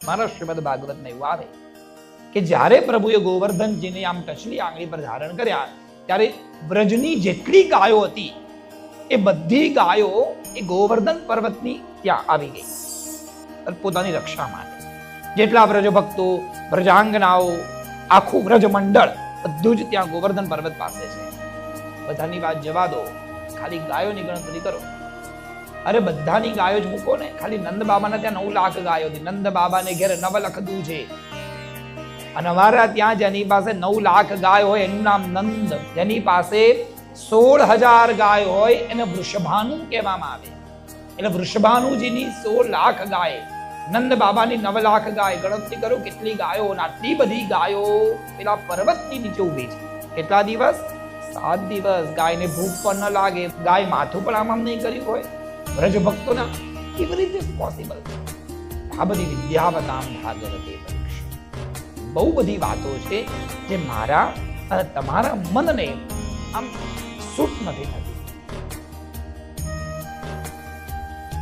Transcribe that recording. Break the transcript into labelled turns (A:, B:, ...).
A: મારા શ્રીમદ ભાગવતમાં એવું આવે કે જ્યારે પ્રભુએ ગોવર્ધનજીને આમ ટચલી આંગળી પર ધારણ કર્યા ત્યારે વ્રજની જેટલી ગાયો હતી એ બધી ગાયો એ ગોવર્ધન પર્વતની ત્યાં આવી ગઈ પોતાની રક્ષા માટે. જેટલા વ્રજ ભક્તો, વ્રજાંગનાઓ, આખું વ્રજ મંડળ બધું જ ત્યાં ગોવર્ધન પર્વત પાસે છે. બધાની વાત જવા દો, ખાલી ગાયોની ગણતરી કરો. અરે બધાની ગાયો જ મૂકો ને, ખાલી નંદ બાબાના ત્યાં 9 લાખ ગાયો હતી. નંદ બાબાને ઘેર 9 લાખ દૂ છે અને અમારા ત્યાં જેની પાસે 9 લાખ ગાય હોય એનું નામ નંદ. જેની પાસે 16,000 ગાય હોય એને વૃષભાનુ કહેવામાં આવે. એટલે વૃષભાનુજીની 16 લાખ ગાય, નંદ બાબાની 9 લાખ ગાય. ગણતરી કરો કેટલી ગાયો. આટલી બધી ગાયો પેલા પર્વતની નીચે ઉભી છે. કેટલા દિવસ? 7 દિવસ. ગાયને ભૂખ પણ ન લાગે, ગાય માથું પણ આમ નહીં કર્યું હોય. વ્રજ ભક્તોના કેવી રીતે પોસિબલ? આ બધી વિદ્યાવતામ ભાગવતે પરીક્ષિત. બહુ બધી વાતો છે જે મારા અને તમારા મનને આમ સૂટ નથી થતી.